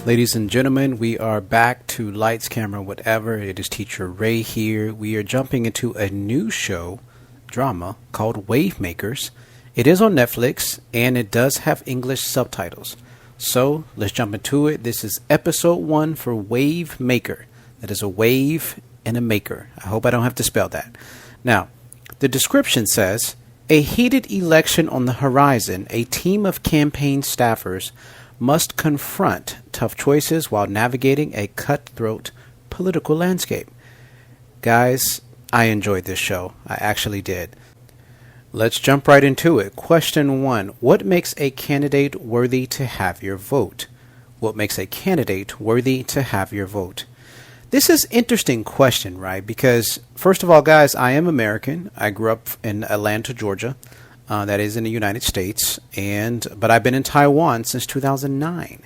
Ladies and gentlemen, we are back to Lights, Camera, Whatever. It is Teacher Ray here. We are jumping into a new drama called Wave Makers. It is on Netflix, and it does have English subtitles. So, let's jump into it. This is episode 1 for Wave Maker. That is a wave and a maker. I hope I don't have to spell that. Now, the description says, a heated election on the horizon, a team of campaign staffers must confront tough choices while navigating a cutthroat political landscape. Guys, I enjoyed this show. I actually did. Let's jump right into it. Question 1. What makes a candidate worthy to have your vote? What makes a candidate worthy to have your vote? This is an interesting question, right? Because, first of all, guys, I am American. I grew up in Atlanta, Georgia. That is in the United States, but I've been in Taiwan since 2009.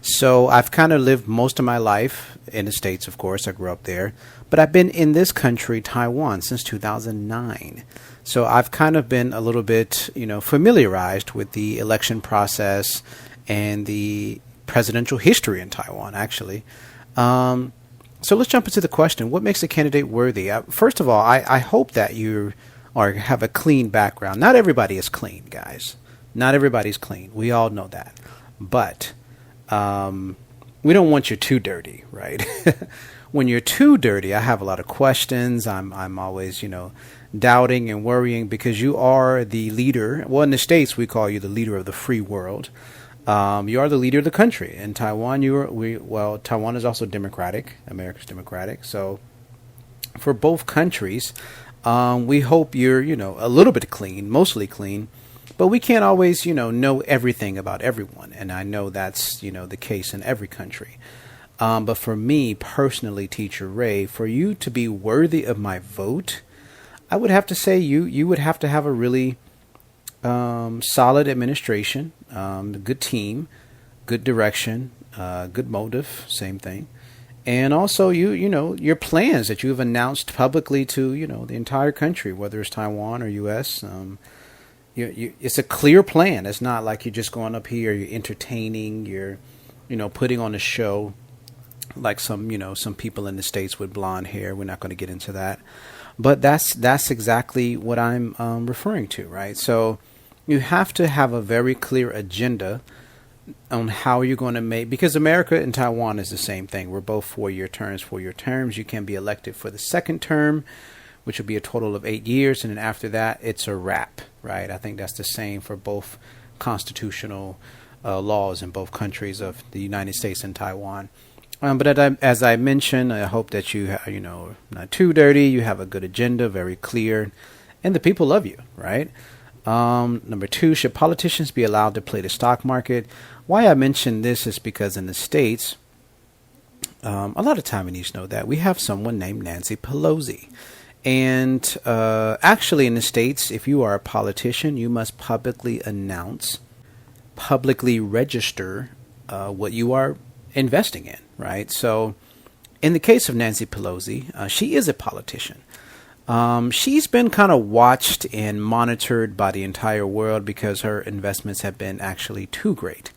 So I've kind of lived most of my life in the States, of course. I grew up there. But I've been in this country, Taiwan, since 2009. So I've kind of been a little bit, familiarized with the election process and the presidential history in Taiwan, actually. So let's jump into the question. What makes a candidate worthy? First of all, I hope that you or have a clean background. Not everybody is clean, guys. Not everybody's clean. We all know that. But we don't want you too dirty, right? When you're too dirty, I have a lot of questions. I'm always, doubting and worrying because you are the leader. Well, in the States, we call you the leader of the free world. You are the leader of the country. In Taiwan, Taiwan is also democratic. America's democratic. So for both countries, we hope you're, a little bit clean, mostly clean, but we can't always, know everything about everyone. And I know that's, the case in every country. But for me personally, Teacher Ray, for you to be worthy of my vote, I would have to say you would have to have a really solid administration, good team, good direction, good motive, same thing. And also, your plans that you've announced publicly to, the entire country, whether it's Taiwan or U.S., it's a clear plan. It's not like you're just going up here, you're entertaining, you're, putting on a show like some people in the States with blonde hair. We're not going to get into that. But that's exactly what I'm referring to, right? So you have to have a very clear agenda on how you're going to make, because America and Taiwan is the same thing. We're both 4-year terms. 4-year terms. You can be elected for the second term, which will be a total of 8 years. And then after that, it's a wrap, right? I think that's the same for both constitutional laws in both countries of the United States and Taiwan. But as I mentioned, I hope that you, not too dirty. You have a good agenda, very clear, and the people love you, right? Number 2, should politicians be allowed to play the stock market? Why I mention this is because in the States, a lot of time we need to know that we have someone named Nancy Pelosi. And actually in the States, if you are a politician, you must publicly announce, publicly register what you are investing in, right? So in the case of Nancy Pelosi, she is a politician. She's been kind of watched and monitored by the entire world because her investments have been actually too great.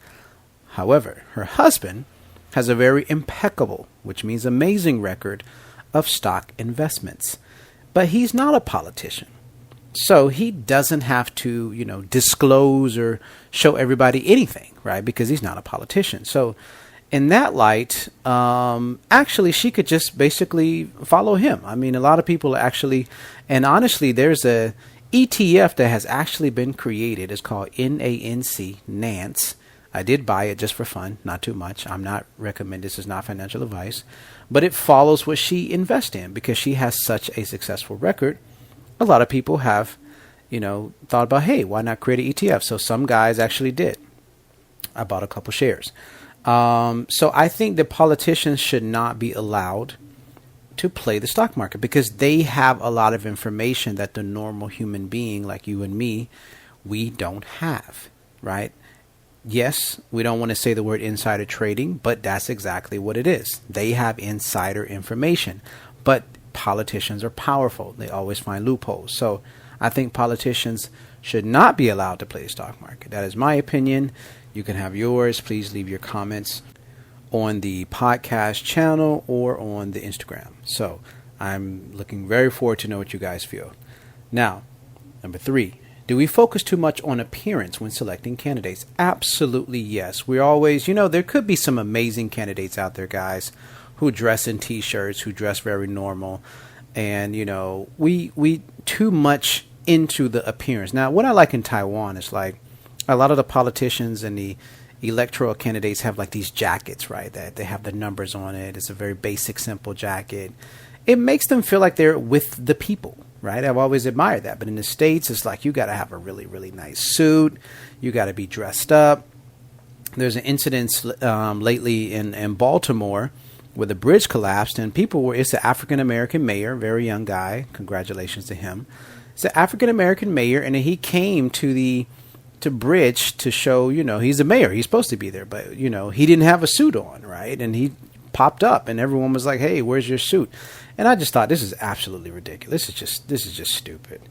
However, her husband has a very impeccable, which means amazing record of stock investments. But he's not a politician. So he doesn't have to, disclose or show everybody anything, right? Because he's not a politician. So in that light, actually, she could just basically follow him. I mean, a lot of people actually, and honestly, there's a ETF that has actually been created. It's called NANCE. I did buy it just for fun, not too much. I'm not recommending, this is not financial advice, but it follows what she invests in because she has such a successful record. A lot of people have, thought about, hey, why not create an ETF? So some guys actually did. I bought a couple shares. So I think that politicians should not be allowed to play the stock market because they have a lot of information that the normal human being like you and me, we don't have, right? Yes, we don't want to say the word insider trading, but that's exactly what it is. They have insider information, but politicians are powerful. They always find loopholes. So I think politicians should not be allowed to play the stock market. That is my opinion. You can have yours. Please leave your comments on the podcast channel or on the Instagram. So I'm looking very forward to know what you guys feel. Now, number 3, do we focus too much on appearance when selecting candidates? Absolutely yes. We're always, there could be some amazing candidates out there, guys, who dress in t-shirts, who dress very normal. And, we too much into the appearance. Now, what I like in Taiwan is like a lot of the politicians and the electoral candidates have like these jackets, right? That they have the numbers on it. It's a very basic, simple jacket. It makes them feel like they're with the people, right? I've always admired that. But in the States, it's like you got to have a really, really nice suit. You got to be dressed up. There's an incident lately in Baltimore where the bridge collapsed and it's an African-American mayor, very young guy. Congratulations to him. It's an African-American mayor, and he came to bridge to show, he's a mayor. He's supposed to be there, but, he didn't have a suit on, right? And he popped up and everyone was like, hey, where's your suit? And I just thought, this is absolutely ridiculous. This is just stupid.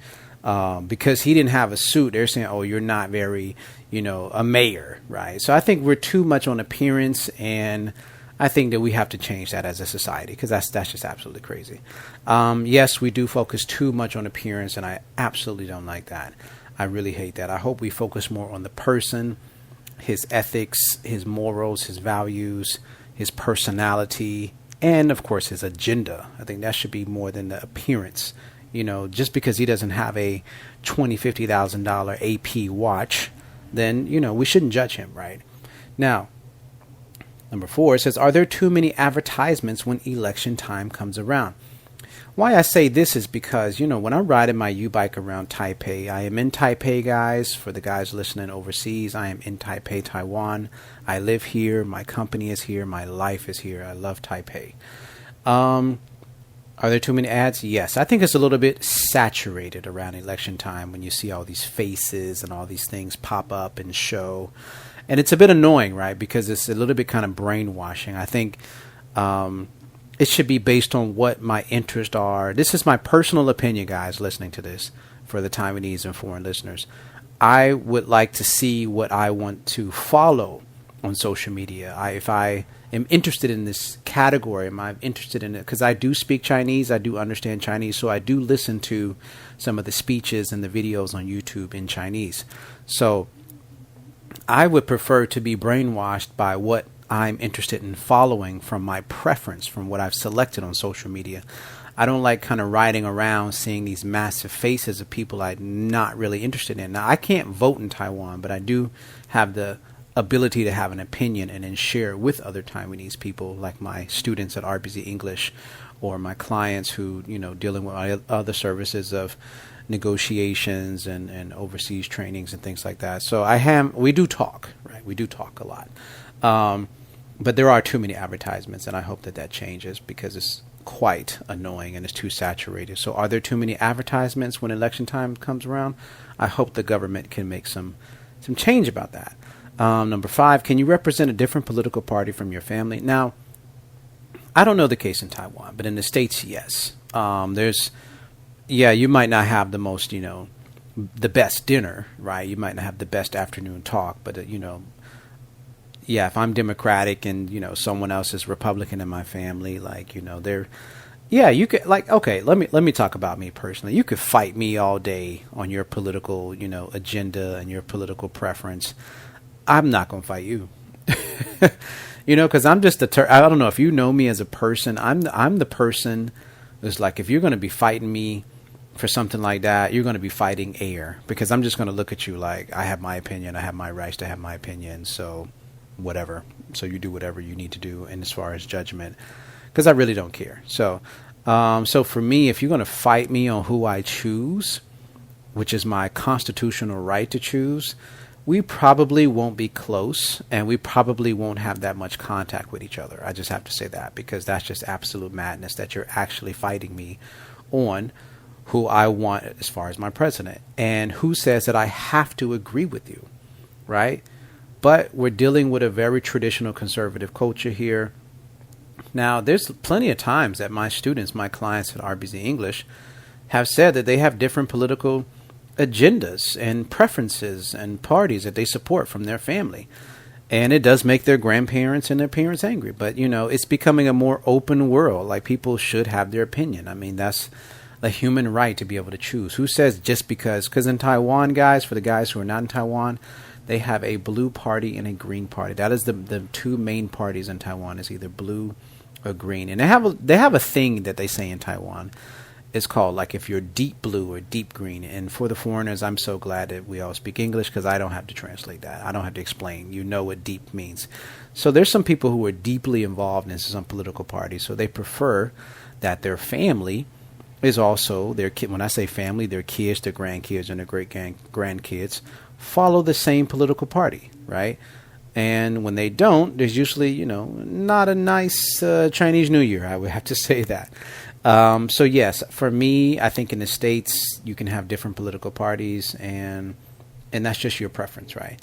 Because he didn't have a suit, they're saying, oh, you're not very, a mayor, right? So I think we're too much on appearance, and I think that we have to change that as a society, because that's just absolutely crazy. Yes, we do focus too much on appearance, and I absolutely don't like that. I really hate that. I hope we focus more on the person, his ethics, his morals, his values, his personality, and of course his agenda. I think that should be more than the appearance. Just because he doesn't have a $20,000, $50,000 AP watch, then, we shouldn't judge him, right? Now, number 4, it says, are there too many advertisements when election time comes around? Why I say this is because, when I'm riding my U-bike around Taipei, I am in Taipei, guys. For the guys listening overseas, I am in Taipei, Taiwan. I live here. My company is here. My life is here. I love Taipei. Are there too many ads? Yes. I think it's a little bit saturated around election time when you see all these faces and all these things pop up and show. And it's a bit annoying, right? Because it's a little bit kind of brainwashing. I think it should be based on what my interests are. This is my personal opinion, guys, listening to this, for the Taiwanese and foreign listeners. I would like to see what I want to follow on social media. If I am interested in this category, am I interested in it? Because I do speak Chinese, I do understand Chinese, so I do listen to some of the speeches and the videos on YouTube in Chinese. So I would prefer to be brainwashed by what I'm interested in following from my preference, from what I've selected on social media. I don't like kind of riding around seeing these massive faces of people I'm not really interested in. Now, I can't vote in Taiwan, but I do have the ability to have an opinion and then share it with other Taiwanese people, like my students at RBC English, or my clients who, dealing with other services of negotiations and overseas trainings and things like that. So we do talk, right? We do talk a lot. But there are too many advertisements, and I hope that changes, because it's quite annoying and it's too saturated. So are there too many advertisements when election time comes around? I hope the government can make some change about that. Number 5, can you represent a different political party from your family? Now, I don't know the case in Taiwan, but in the States, yes. You might not have the most, the best dinner, right? You might not have the best afternoon talk, but, if I'm Democratic and, someone else is Republican in my family, you could, okay, let me talk about me personally. You could fight me all day on your political, agenda and your political preference. I'm not going to fight you, because I'm just I don't know if you know me as a person. I'm the person who's like, if you're going to be fighting me for something like that, you're going to be fighting air, because I'm just going to look at you like, I have my opinion. I have my rights to have my opinion. So whatever. So you do whatever you need to do. And as far as judgment, because I really don't care. So for me, if you're going to fight me on who I choose, which is my constitutional right to choose, we probably won't be close, and we probably won't have that much contact with each other. I just have to say that, because that's just absolute madness that you're actually fighting me on who I want as far as my president. And who says that I have to agree with you, right? But we're dealing with a very traditional conservative culture here. Now, there's plenty of times that my students, my clients at RBC English, have said that they have different political agendas and preferences and parties that they support from their family. And it does make their grandparents and their parents angry. But, it's becoming a more open world. Like, people should have their opinion. I mean, that's a human right to be able to choose. Who says just because in Taiwan, guys, for the guys who are not in Taiwan, they have a blue party and a green party. That is the two main parties in Taiwan, is either blue or green. And they have a thing that they say in Taiwan. It's called, like, if you're deep blue or deep green. And for the foreigners, I'm so glad that we all speak English, because I don't have to translate that. I don't have to explain. You know what deep means. So there's some people who are deeply involved in some political parties. So they prefer that their family is also their kid. When I say family, their kids, their grandkids, and their great-grandkids follow the same political party, right? And when they don't, there's usually, not a nice Chinese New Year. I would have to say that. So yes, for me, I think in the States, you can have different political parties, and that's just your preference, right?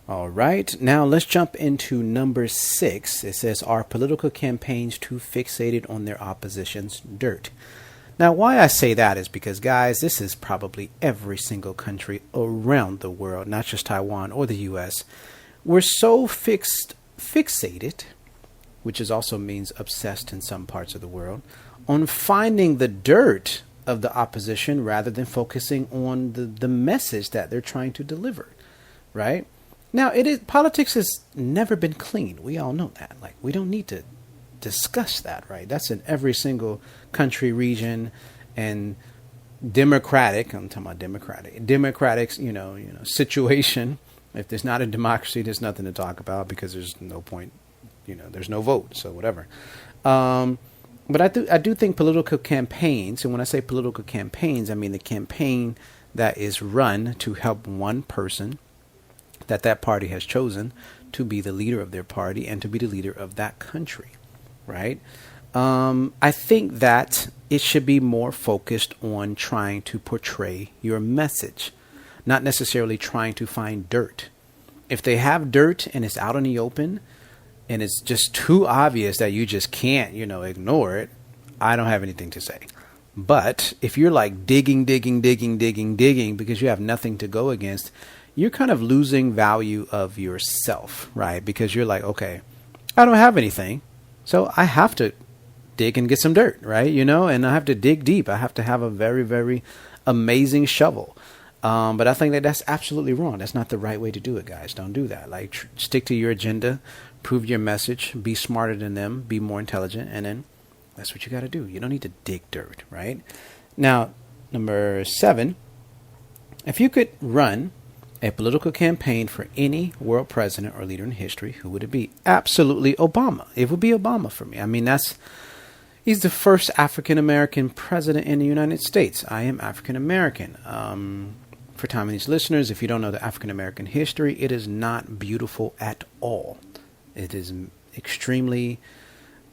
All right. Now let's jump into number 6. It says, are political campaigns too fixated on their opposition's dirt? Now, why I say that is because, guys, this is probably every single country around the world, not just Taiwan or the U.S. We're so fixated, which also means obsessed in some parts of the world, on finding the dirt of the opposition rather than focusing on the message that they're trying to deliver, right? Now, politics has never been clean. We all know that. Like, we don't need to discuss that, right? That's in every single country, region, and democratic. I'm talking about democratic, situation. If there's not a democracy, there's nothing to talk about, because there's no point, there's no vote. So whatever. But I do think political campaigns, and when I say political campaigns, I mean the campaign that is run to help one person that party has chosen to be the leader of their party and to be the leader of that country, right? I think that it should be more focused on trying to portray your message, not necessarily trying to find dirt. If they have dirt and it's out in the open, and it's just too obvious that you just can't, ignore it, I don't have anything to say. But if you're like digging because you have nothing to go against, you're kind of losing value of yourself, right? Because you're like, okay, I don't have anything, so I have to dig and get some dirt, right? And I have to dig deep. I have to have a very, very amazing shovel. But I think that's absolutely wrong. That's not the right way to do it, guys. Don't do that. Like, stick to your agenda, prove your message, be smarter than them, be more intelligent, and then that's what you got to do. You don't need to dig dirt, right? Now, number 7, if you could run a political campaign for any world president or leader in history, who would it be? Absolutely Obama. It would be Obama for me. I mean, he's the first African-American president in the United States. I am African-American. For Taiwanese listeners, if you don't know the African-American history, it is not beautiful at all. It is extremely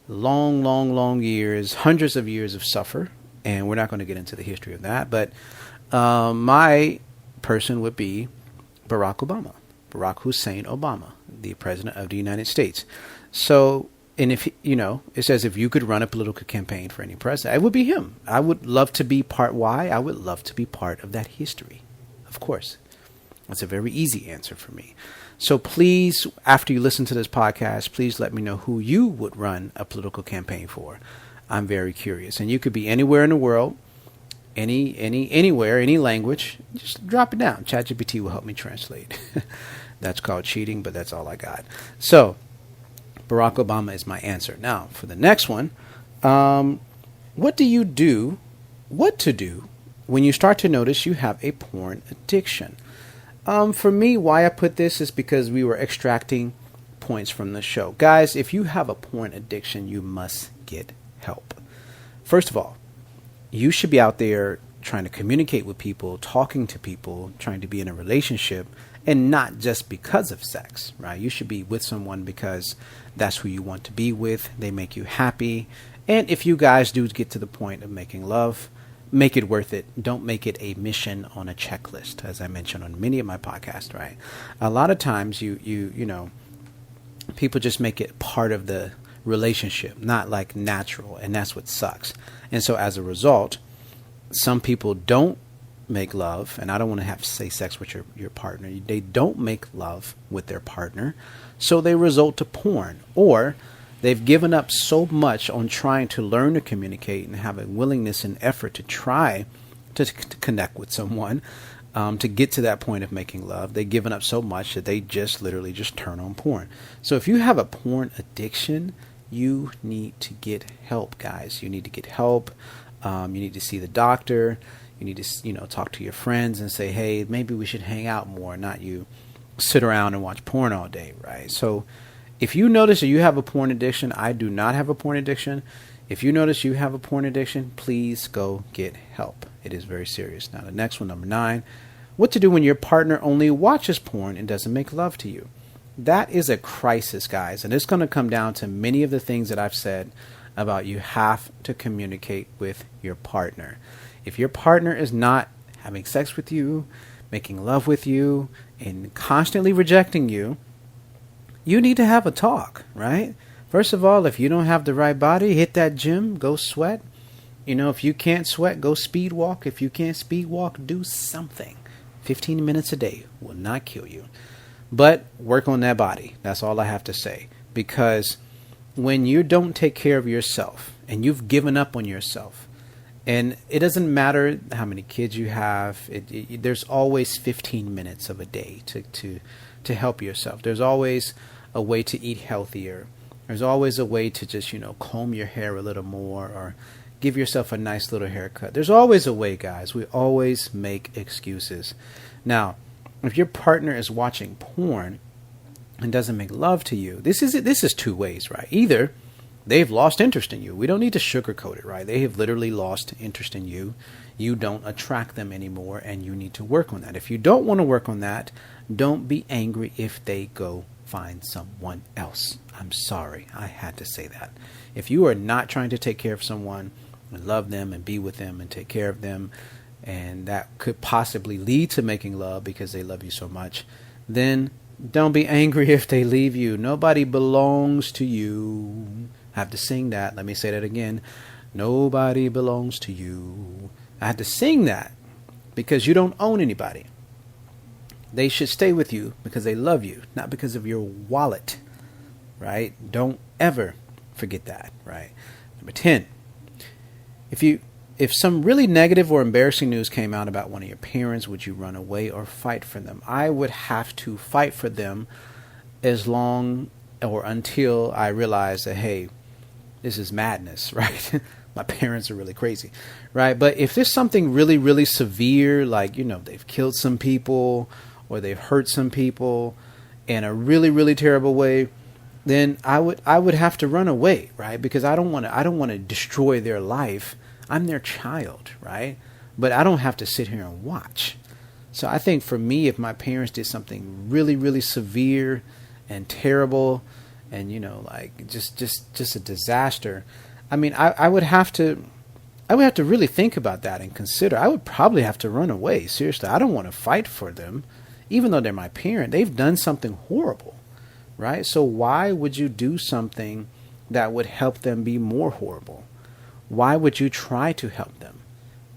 long years, hundreds of years of suffer, and we're not going to get into the history of that. But my person would be Barack Obama, Barack Hussein Obama, the president of the United States. So, and if, it says if you could run a political campaign for any president, it would be him. I would love to be why? I would love to be part of that history. Of course. That's a very easy answer for me. So please, after you listen to this podcast, please let me know who you would run a political campaign for. I'm very curious. And you could be anywhere in the world, anywhere, any language. Just drop it down. ChatGPT will help me translate. That's called cheating, but that's all I got. So Barack Obama is my answer. Now, for the next one, what to do when you start to notice you have a porn addiction? For me, why I put this is because we were extracting points from the show. Guys, if you have a porn addiction, you must get help. First of all, you should be out there trying to communicate with people, talking to people, trying to be in a relationship, and not just because of sex, right? You should be with someone because that's who you want to be with. They make you happy. And if you guys do get to the point of making love, make it worth it. Don't make it a mission on a checklist, as I mentioned on many of my podcasts, right? A lot of times people just make it part of the relationship, not like natural, and that's what sucks. And so as a result, some people don't make love, and I don't want to have to say sex with your partner. They don't make love with their partner, so they resort to porn, or they've given up so much on trying to learn to communicate and have a willingness and effort to try to connect with someone, to get to that point of making love. They've given up so much that they just literally just turn on porn. So if you have a porn addiction, you need to get help, guys. You need to get help. You need to see the doctor. You need to, talk to your friends and say, hey, maybe we should hang out more, not you sit around and watch porn all day, right? So if you notice that you have a porn addiction, I do not have a porn addiction. If you notice you have a porn addiction, please go get help. It is very serious. Now, the next one, number 9, what to do when your partner only watches porn and doesn't make love to you. That is a crisis, guys. And it's going to come down to many of the things that I've said about you have to communicate with your partner. If your partner is not having sex with you, making love with you, and constantly rejecting you, you need to have a talk, right? First of all, if you don't have the right body, hit that gym, go sweat. If you can't sweat, go speed walk. If you can't speed walk, do something. 15 minutes a day will not kill you. But work on that body. That's all I have to say. Because when you don't take care of yourself and you've given up on yourself, and it doesn't matter how many kids you have, there's always 15 minutes of a day to help yourself. There's always a way to eat healthier. There's always a way to just, comb your hair a little more or give yourself a nice little haircut. There's always a way, guys. We always make excuses. Now, if your partner is watching porn and doesn't make love to you, this is two ways, right? Either they've lost interest in you. We don't need to sugarcoat it, right? They have literally lost interest in you. You don't attract them anymore, and you need to work on that. If you don't want to work on that, don't be angry if they go find someone else. I'm sorry. I had to say that. If you are not trying to take care of someone and love them and be with them and take care of them, and that could possibly lead to making love because they love you so much, then don't be angry if they leave you. Nobody belongs to you. I have to sing that. Let me say that again. Nobody belongs to you. I had to sing that because you don't own anybody. They should stay with you because they love you, not because of your wallet, right? Don't ever forget that, right? Number 10, if some really negative or embarrassing news came out about one of your parents, would you run away or fight for them? I would have to fight for them as long or until I realize that, hey, this is madness, right? My parents are really crazy, right? But if there's something really, really severe, like, they've killed some people or they've hurt some people in a really, really terrible way, then I would have to run away, right? Because I don't want to destroy their life. I'm their child, right? But I don't have to sit here and watch. So I think for me, if my parents did something really, really severe and terrible and, just a disaster, I mean, I would have to really think about that and consider. I would probably have to run away. Seriously, I don't want to fight for them. Even though they're my parent, they've done something horrible, right? So why would you do something that would help them be more horrible? Why would you try to help them?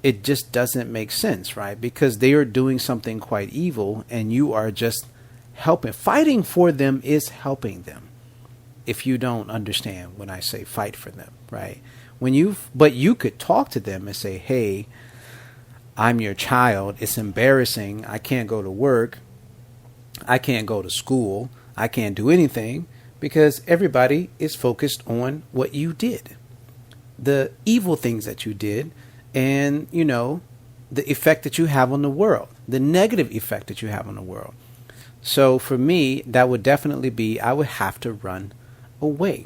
It just doesn't make sense, right? Because they are doing something quite evil and you are just helping. Fighting for them is helping them. If you don't understand when I say fight for them, right? But you could talk to them and say, hey, I'm your child. It's embarrassing. I can't go to work. I can't go to school. I can't do anything because everybody is focused on what you did. The evil things that you did and, the effect that you have on the world, the negative effect that you have on the world. So for me, that would definitely be, I would have to run away.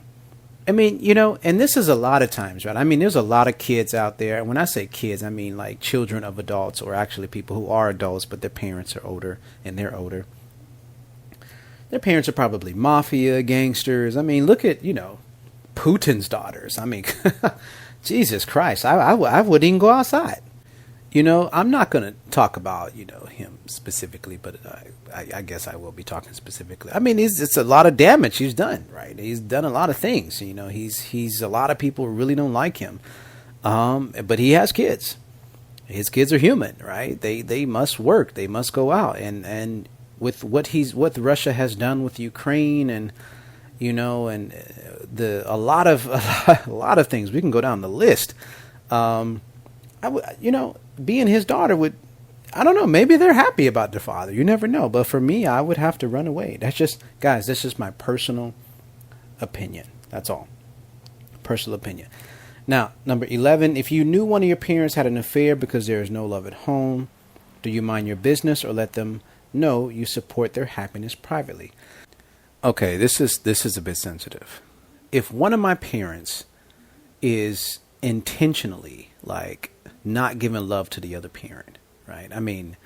I mean, and this is a lot of times, right? I mean, there's a lot of kids out there. And when I say kids, I mean like children of adults or actually people who are adults, but their parents are older and they're older. Their parents are probably mafia gangsters. I mean, look at, Putin's daughters. I mean, Jesus Christ, I wouldn't even go outside. I'm not going to talk about, him specifically, but I guess I will be talking specifically. I mean, it's a lot of damage he's done, right? He's done a lot of things. He's a lot of people really don't like him. But he has kids. his kids are human, right? They must work. They must go out. And with what Russia has done with Ukraine and, and a lot of things, we can go down the list. I would, being his daughter would, I don't know, maybe they're happy about their father. You never know. But for me, I would have to run away. That's just, guys, this is my personal opinion. That's all. Personal opinion. Now, number 11, if you knew one of your parents had an affair because there is no love at home, do you mind your business or let them know you support their happiness privately? Okay, this is a bit sensitive. If one of my parents is intentionally like not giving love to the other parent, right? I mean,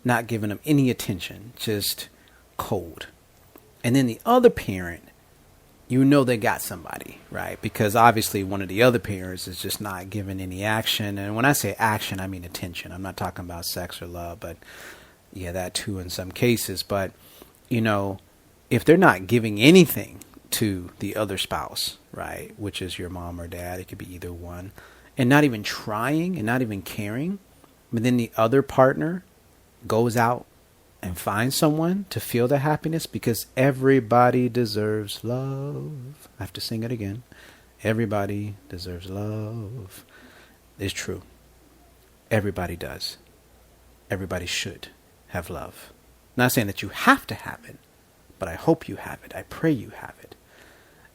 not giving them any attention, just cold. And then the other parent, they got somebody, right? Because obviously one of the other parents is just not giving any action. And when I say action, I mean attention. I'm not talking about sex or love, but yeah, that too in some cases. But, if they're not giving anything to the other spouse, right, which is your mom or dad, it could be either one, and not even trying and not even caring, but then the other partner goes out and finds someone to feel the happiness, because everybody deserves love. I have to sing it again. Everybody deserves love. It's true. Everybody does. Everybody should have love. Not saying that you have to have it, but I hope you have it. I pray you have it.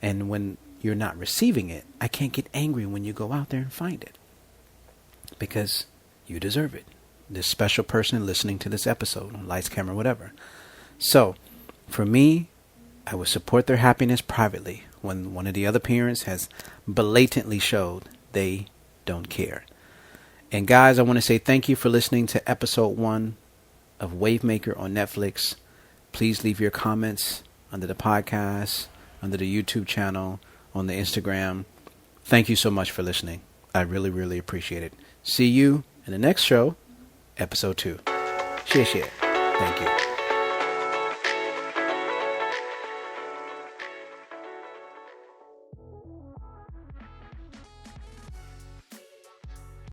And when you're not receiving it, I can't get angry when you go out there and find it, because you deserve it. This special person listening to this episode on Lights, Camera, whatever. So for me, I would support their happiness privately when one of the other parents has blatantly showed they don't care. And guys, I want to say thank you for listening to episode 1 of Wavemaker on Netflix. Please leave your comments under the podcast, under the YouTube channel, on the Instagram. Thank you so much for listening. I really, really appreciate it. See you in the next show, episode 2. 谢谢. Thank you.